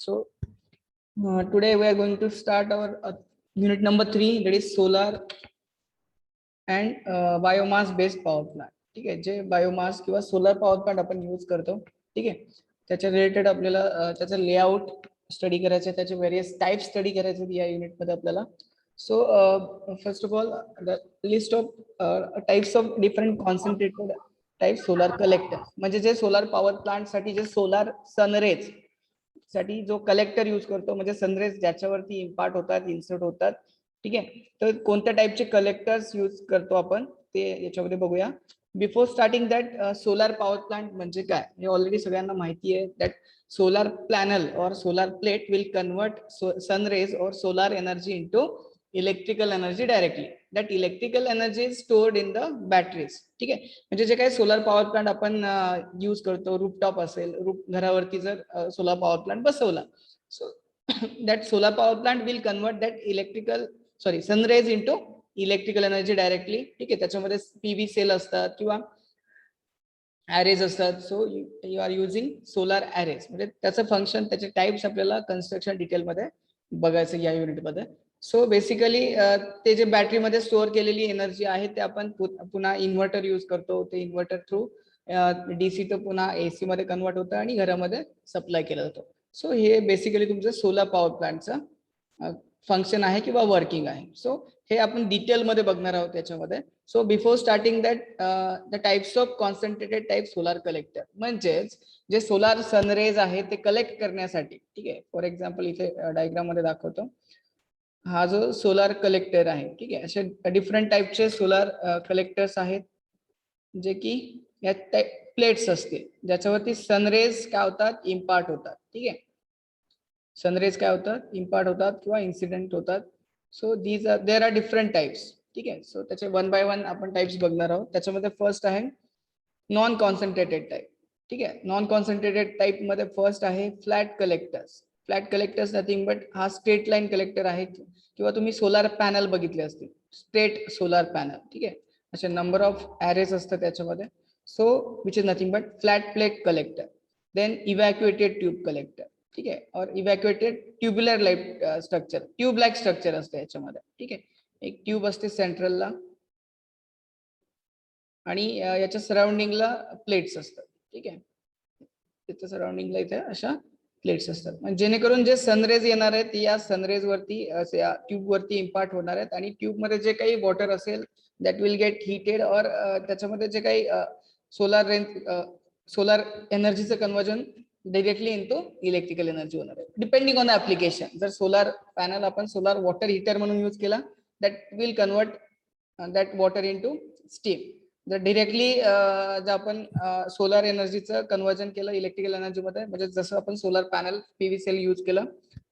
So today we are going to start our unit number 3, that is solar and biomass based power plant. ठीक आहे, जे biomass किंवा solar power plant आपण use करतो. ठीक आहे, त्याच्या रिलेटेड आपल्याला त्याचा लेआउट स्टडी करायचं आहे, त्याचे व्हेरियस टाइप स्टडी करायचे या युनिट मध्ये आपल्याला. So first of all the list of types of different concentrated type solar collector, म्हणजे जे सोलर पॉवर प्लांट साठी जे सोलर सनरेज साठी जो कलेक्टर यूज करतो, म्हणजे सनरेज ज्याच्यावरती इम्पार्ट होतात, इन्सर्ट होतात. ठीक आहे, तर कोणत्या टाइपचे कलेक्टर्स यूज करतो आपण ते याच्यामध्ये बघूया. Before starting that, solar power plant म्हणजे काय हे ऑलरेडी सगळ्यांना माहिती आहे. That solar panel or solar plate will convert sun rays or solar energy into electrical energy directly. That electrical energy is stored in the batteries. ठीक आहे, म्हणजे जे काही सोलर पॉवर प्लांट आपण यूज करतो, रूफटॉप असेल, घरावरती जर सोलर पॉवर प्लांट बसवला, so that solar power plant will convert that sun rays into electrical energy directly. ठीक आहे, त्याच्यामध्ये पीव्ही सेल असतात किंवा अरेज असतात. So you are using solar arrays, म्हणजे त्याचं फंक्शन, त्याचे टाइप्स आपल्याला कन्स्ट्रक्शन डिटेल मध्ये बघायचं या युनिट मध्ये. सो बेसिकली ते जे बॅटरीमध्ये स्टोअर केलेली एनर्जी आहे ते आपण पुन्हा इन्व्हर्टर यूज करतो. ते इन्व्हर्टर थ्रू डीसी तर पुन्हा एसी मध्ये कन्वर्ट होतं आणि घरामध्ये सप्लाय केला जातो. सो हे बेसिकली तुमचं सोलर पॉवर प्लांटचं फंक्शन आहे किंवा वर्किंग आहे. सो हे आपण डिटेल मध्ये बघणार आहोत त्याच्यामध्ये. So before starting that, the types of concentrated type solar collector, म्हणजेच जे सोलार सनरेज आहे ते कलेक्ट करण्यासाठी. ठीक आहे, फॉर एक्झाम्पल इथे डायग्राम मध्ये दाखवतो. हा जो सोलार कलेक्टर आहे, ठीक आहे, असे डिफरंट टाइपचे सोलार कलेक्टर्स आहेत, जे की या प्लेट्स असतील ज्याच्यावरती सनरेज काय होतात, इम्पार्ट होतात. ठीक आहे, सनरेज काय होतात, इम्पार्ट होतात किंवा इन्सिडेंट होतात. So there are different types. ठीक आहे, सो त्याचे वन बाय वन आपण टाइप्स बघणार आहोत. त्याच्यामध्ये फर्स्ट आहे नॉन कॉन्सन्ट्रेटेड टाइप. ठीक आहे, नॉन कॉन्सन्ट्रेटेड टाइप मध्ये फर्स्ट आहे flat collectors. Flat collectors nothing but हा स्ट्रेट लाईन कलेक्टर आहे, किंवा तुम्ही सोलार पॅनल बघितले असतील, स्ट्रेट सोलार पॅनल. ठीक आहे, असे नंबर ऑफ अरेज असतात त्याच्यामध्ये. So which is nothing but flat plate collector. Then evacuated tube collector. ठीक आहे, और evacuated tubular like structure, tube like structure असते याच्यामध्ये. ठीक आहे, एक ट्यूब असते सेंट्रलला आणि याच्या सराउंडिंगला प्लेट्स असतात. ठीक आहे, त्याच्या सराउंडिंगला इथे अशा प्लेट्स असतात, म्हणजे जेणेकरून जे सनरेज येणार आहेत या सनरेज वरती ट्यूब वरती इम्पार्ट होणार आहेत, आणि ट्यूब मध्ये जे काही वॉटर असेल दॅट विल गेट हीटेड, और त्याच्यामध्ये जे काही सोलार एनर्जीचं conversion directly into electrical energy होणार आहे, डिपेंडिंग ऑन द ऍप्लिकेशन. जर सोलार पॅनल आपण सोलार वॉटर हीटर म्हणून यूज केला, that will convert that water into steam. जर डिरेक्टली जर आपण सोलार एनर्जीचं कन्वर्जन केलं इलेक्ट्रिकल एनर्जी मध्ये, म्हणजे जसं आपण solar panel PV cell use केलं.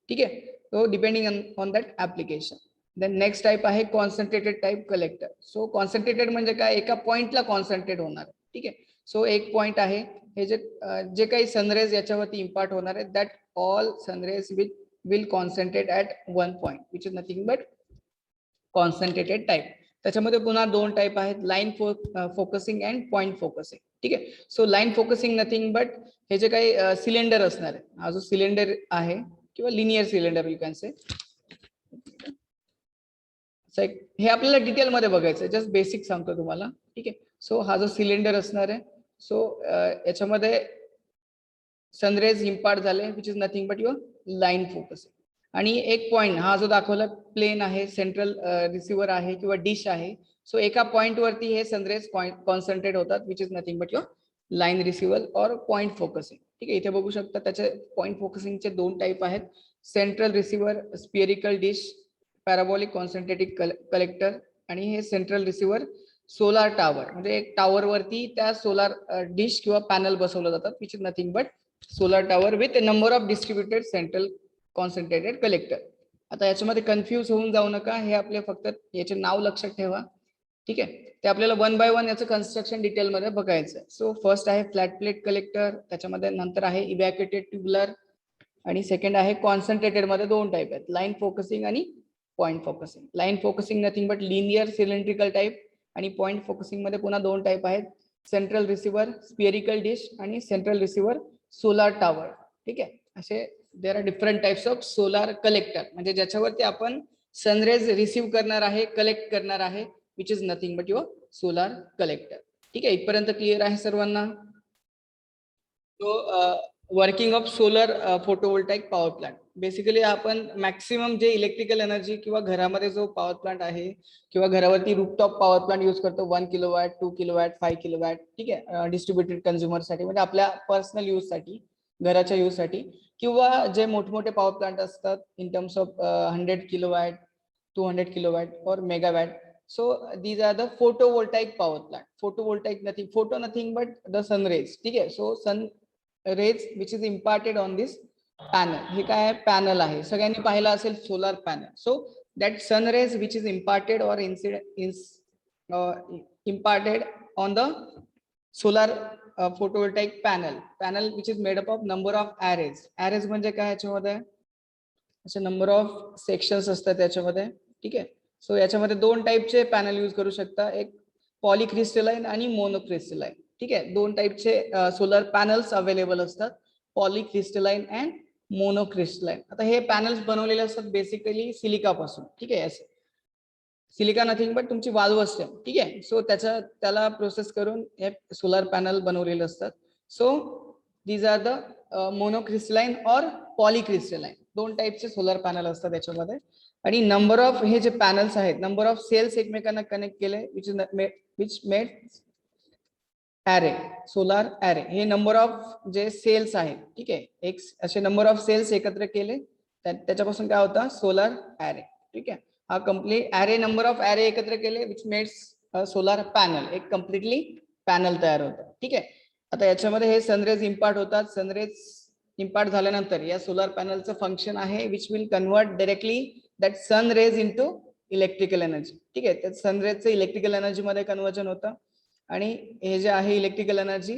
ठीक आहे, तो depending on that application. Then next type आहे concentrated type collector. So concentrated म्हणजे काय, एका पॉइंटला कॉन्सन्ट्रेट होणार. ठीक आहे, सो एक पॉइंट आहे, हे जे काही सनरेज याच्यावरती इम्पार्ट होणार आहे, that all sun rays will concentrate at one point, which is nothing but concentrated type. त्याच्यामध्ये पुन्हा दोन टाइप आहेत, line focusing and point focusing. ठीक आहे, so line focusing nothing but हे जे काही सिलेंडर असणार आहे, हा जो सिलेंडर आहे किंवा linear cylinder you can say, हे आपल्याला डिटेल मध्ये बघायचं, जस्ट बेसिक सांगतो तुम्हाला. ठीक आहे, सो हा जो सिलेंडर असणार आहे, सो याच्यामध्ये सनरेज इम्पार्ट झाले, which is nothing but your line focusing. आणि एक पॉइंट हा जो दाखवला प्लेन आहे, सेंट्रल रिसिव्हर आहे किंवा डिश आहे. सो एका पॉइंट वरती हे सनरेज कॉन्सन्ट्रेट होतात, which is nothing but your line receiver और पॉइंट फोकसिंग. ठीक आहे, इथे बघू शकता त्याचे पॉइंट फोकसिंगचे दोन टाइप आहेत, central receiver spherical dish parabolic concentrated collector, आणि हे सेंट्रल रिसिव्हर सोलार टावर, म्हणजे एक टावर वरती त्या सोलार डिश किंवा पॅनल बसवलं जातात, which is nothing but solar tower with number of distributed central concentrated collector. आता याच्यामध्ये कन्फ्यूज होऊन जाऊ नका, हे आपले फक्त याचे नाव लक्षात ठेवा. ठीक आहे, ते आपल्याला वन बाय वन याचं कन्स्ट्रक्शन डिटेल मध्ये बघायचं आहे. सो फर्स्ट आहे फ्लॅट प्लेट कलेक्टर, त्याच्यामध्ये नंतर आहे इव्हॅक्युएटेड ट्युब्युलर, आणि सेकंड आहे कॉन्सन्ट्रेटेड मध्ये दोन टाइप आहेत, लाईन फोकसिंग आणि point focusing. Line focusing nothing but linear cylindrical type, आणि पॉइंट फोकसिंग मध्ये पुन्हा दोन टाइप आहेत, सेंट्रल रिसिव्हर स्पिअरिकल डिश आणि सेंट्रल रिसिव्हर सोलार टावर. ठीक आहे, असे there are different types of solar collector, म्हणजे ज्याच्यावरती आपण सनरेज रिसीव्ह करणार आहे, कलेक्ट करणार आहे, which is nothing but your solar collector. ठीक आहे, इथपर्यंत क्लिअर आहे सर्वांना? तो working of solar photovoltaic power plant, basically आपण मॅक्सिमम जे इलेक्ट्रिकल एनर्जी किंवा घरामध्ये जो पॉवर प्लांट आहे किंवा घरावरती रूफटॉप पॉवर प्लांट यूज करतो, 1 किलोवॅट, 2 किलोवॅट, 5 किलोवॅट, ठीक आहे, डिस्ट्रीब्युटेड कंझ्युमर साठी, म्हणजे आपल्या पर्सनल यूज साठी, घराच्या यूज साठी, किंवा जे मोठमोठे पॉवर प्लांट असतात in terms of 100 kilowatt, 200 kilowatt और megawatt. So these are the photovoltaic power plant. Photovoltaic nothing, photo nothing but the sun rays. ठीक आहे, so sun rays which is imparted on this panel. हे काय आहे? Panel आहे, सगळ्यांनी पाहिलं असेल solar panel. So that sun rays which is imparted or imparted on the solar photovoltaic panel which is made up of number of arrays. Arrays म्हणजे काय? याच्यामध्ये असे नंबर ऑफ सेक्शन्स असतात त्याच्यामध्ये. ठीक आहे, सो याच्यामध्ये दोन टाईपचे पॅनल यूज करू शकता, एक पॉलिक्रिस्टलाइन आणि मोनोक्रिस्टलाइन. ठीक आहे, दोन टाईपचे सोलर पॅनल्स अवेलेबल असतात, पॉलिक्रिस्टलाइन अँड मोनोक्रिस्टलाइन. आता हे पॅनल्स बनवलेले असतात बेसिकली सिलिका पासून. ठीक आहे, सिलिका नथिंग बट तुमची वाल्व असते. ठीक आहे, सो त्याला प्रोसेस करून हे सोलर पॅनल बनवलेले असतात. So these are the monocrystalline और पॉलिक्रिस्टलाइन, दोन टाईपचे सोलर पॅनल असतात त्याच्यामध्ये. आणि नंबर ऑफ हे जे पॅनल्स आहेत, नंबर ऑफ सेल्स एकमेकांना कनेक्ट केले which made array, solar array. हे नंबर ऑफ जे सेल्स आहेत, ठीक आहे, एक असे नंबर ऑफ सेल्स एकत्र केले त्याच्यापासून काय होता? Solar array. ठीक आहे, हा complete array, number of array एकत्र केले विच मेड्स सोलार पॅनल, एक कम्प्लिटली पॅनल तयार होतं. ठीक आहे, आता याच्यामध्ये हे सनरेज इम्पार्ट होतात. सनरेज इम्पार्ट झाल्यानंतर या सोलार पॅनलचं फंक्शन आहे which will convert directly that sun rays into electrical energy. ठीक आहे, त्या सनरेजचं इलेक्ट्रिकल एनर्जी मध्ये कन्वर्जन होतं, आणि हे जे आहे electrical energy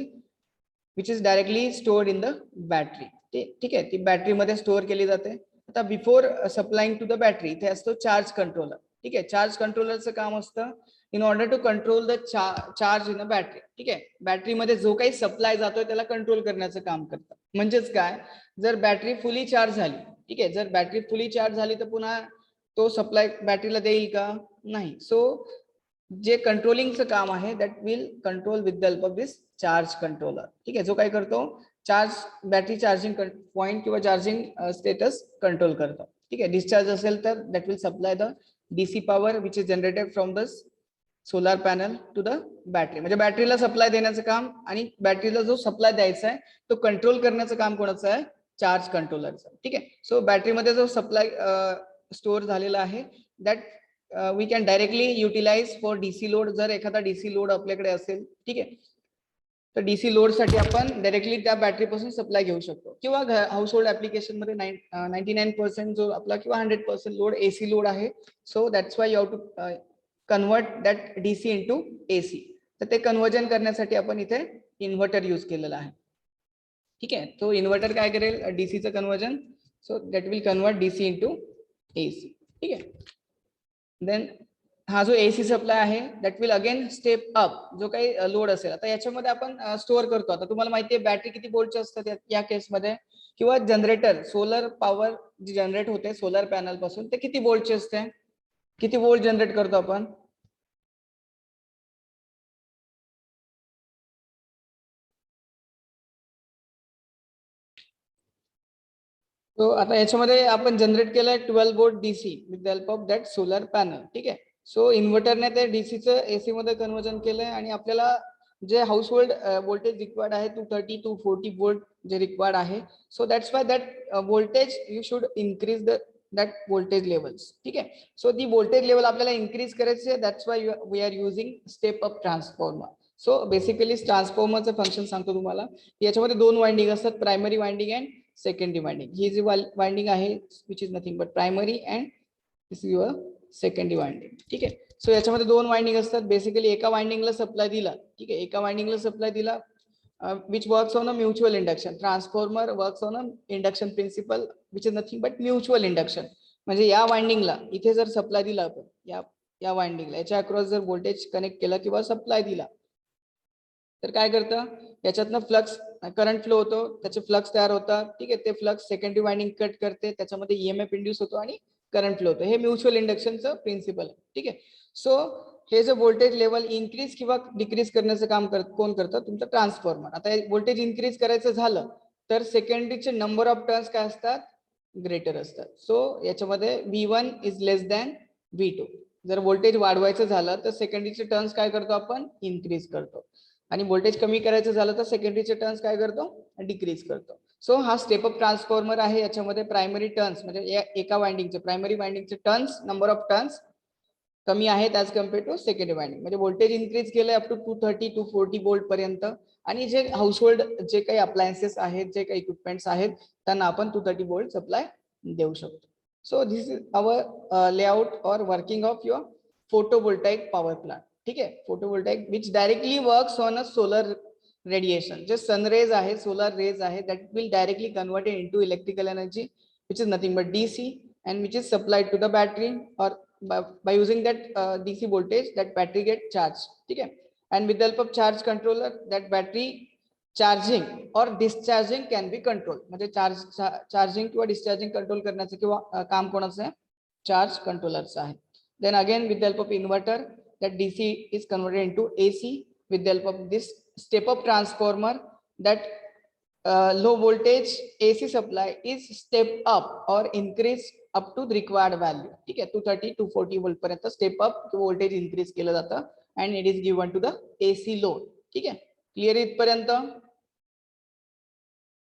which is directly stored in the battery. ठीक आहे, ती बॅटरीमध्ये स्टोअर केली जाते. आता before supplying to the battery इथे असतो चार्ज कंट्रोलर. ठीक आहे, चार्ज कंट्रोलरचं काम असतं in order to control the charge in the battery. ठीक आहे, बॅटरीमध्ये जो काही सप्लाय जातोय त्याला कंट्रोल करण्याचं काम करतं. म्हणजेच काय, जर बॅटरी फुली चार्ज झाली, ठीक आहे, जर बॅटरी फुली चार्ज झाली तर पुन्हा तो सप्लाय बॅटरीला देईल का? नाही. सो जे कंट्रोलिंगचं काम आहे that will control with the help of this charge controller. ठीक आहे, जो काय करतो, चार्ज बॅटरी चार्जिंग पॉइंट किंवा चार्जिंग स्टेटस कंट्रोल करतो. ठीक आहे, डिस्चार्ज असेल तर that will supply the DC power which is generated from the solar panel to the battery. म्हणजे बॅटरीला सप्लाय देण्याचं काम, आणि बॅटरीला जो सप्लाय द्यायचा आहे तो कंट्रोल करण्याचं काम कोणाचं आहे? चार्ज कंट्रोलरचं. ठीक आहे, सो बॅटरीमध्ये जो सप्लाय स्टोअर झालेला आहे that we can directly utilize for DC load. जर एखादा डीसी लोड आपल्याकडे असेल, ठीक आहे, तर डीसी लोड साठी आपण डायरेक्टली त्या बॅटरी पासून सप्लाय घेऊ शकतो. किंवा हाऊस होल्ड ऍप्लिकेशन मध्ये 99% जो आपला किंवा 100% लोड एसी लोड आहे. So that's why you have to convert that DC into AC. तर ते कन्वर्जन करण्यासाठी आपण इथे इन्व्हर्टर यूज केलेला आहे. ठीक आहे, तो इन्व्हर्टर काय करेल? डीसीचं conversion. So that will convert DC into AC. ठीक आहे, देन हा जो एसी सप्लाय आहे that will again step up जो काही लोड असेल. आता याच्यामध्ये आपण स्टोअर करतो. आता तुम्हाला माहिती आहे बॅटरी किती वोल्टची असतात या केसमध्ये, किंवा जनरेटर सोलर पॉवर जी जनरेट होते सोलर पॅनल पासून ते किती वोल्टची असते? किती वोल्ट जनरेट करतो आपण? तो आता याच्यामध्ये आपण जनरेट केलंय 12 volt DC with the help of that solar panel. ठीक आहे, सो इन्व्हर्टरने ते डीसीचं एसी मध्ये कन्वर्जन केलंय, आणि आपल्याला जे हाऊस होल्ड व्होल्टेज रिक्वायर्ड आहे 230 to 40 वोल्ट जे रिक्वायर्ड आहे. So that's why that voltage you should increase that voltage levels. ठीक आहे, सो दी व्होल्टेज लेवल आपल्याला इन्क्रीज करायची आहे. That's why we are using step up transformer. So basically ट्रान्सफॉर्मरचं function सांगतो तुम्हाला. याच्यामध्ये दोन वाइंडिंग असतात, primary winding and secondary winding. ही जी वाइंडिंग आहे which is nothing but primary and this is your secondary winding. ठीक आहे, सो याच्यामध्ये दोन वाइंडिंग असतात. बेसिकली एका वाइंडिंगला सप्लाय दिला, ठीक आहे, एका वाइंडिंगला सप्लाय दिला which works on a mutual induction. Transformer works on a induction principle which is nothing but mutual induction. म्हणजे या वाइंडिंगला इथे जर सप्लाय दिला आपण या वाइंडिंगला याच्या अक्रॉस जर व्होल्टेज कनेक्ट केला किंवा सप्लाय दिला तर काय करतं, याच्यातनं फ्लक्स करंट फ्लो होतो, त्याचे फ्लक्स तयार होतात. ठीक आहे, ते फ्लक्स सेकंडरी वाइंडिंग कट करते, त्याच्यामध्ये ईएमएफ इंड्यूस होतो आणि करंट फ्लो होतो. हे म्युच्युअल इंडक्शनचं प्रिन्सिपल आहे. ठीक आहे. सो हे जे व्होल्टेज लेवल इन्क्रीज किंवा डिक्रीज करण्याचं काम कोण करतं, तुमचं ट्रान्सफॉर्मर. आता व्होल्टेज इन्क्रीज करायचं झालं तर सेकंडरीचे नंबर ऑफ टर्न्स काय असतात, ग्रेटर असतात. सो याच्यामध्ये V1 is less than V2. जर व्होल्टेज वाढवायचं झालं तर सेकंडरीचे टर्न्स काय करतो आपण, इन्क्रीज करतो. आणि व्होल्टेज कमी करायचं झालं तर सेकंडरीचे टर्न्स काय करतो, डिक्रीज करतो. सो हा स्टेप अप ट्रान्सफॉर्मर आहे. याच्यामध्ये प्रायमरी टर्न्स म्हणजे एका वाइंडिंगचे प्रायमरी वाइंडिंगचे टर्न्स, नंबर ऑफ टर्न्स कमी आहेत as compare to secondary winding. म्हणजे व्होल्टेज इन्क्रीज केलंय अप टू 230 240 वोल्ट पर्यंत. आणि जे हाऊसहोल्ड जे काही अप्लायन्सेस आहेत, जे काही इक्विपमेंट्स आहेत, त्यांना आपण 230 वोल्ट सप्लाय देऊ शकतो. So this is our layout or working of your photovoltaic power plant. ठीक आहे, photovoltaic which directly works on a solar radiation. जे सनरेज आहे, सोलर रेज आहे, that will directly converted into electrical energy which is nothing but DC and which is supplied to the battery or by using that DC voltage that battery get charged. ठीक है, and with the help of charge controller that battery charging or discharging can be controlled. म्हणजे charging किंवा discharging control करण्याचं किंवा काम कोणाचं आहे, charge कंट्रोलरचं आहे. Then again with the help of inverter that DC is converted into AC with the help of this step up transformer that low voltage AC supply is step up or increase up to the required value. ठीक आहे, 230 240 volt पर्यंत step up voltage increase केलं जातं and it is given to the AC load. ठीक आहे, clear इथपर्यंत.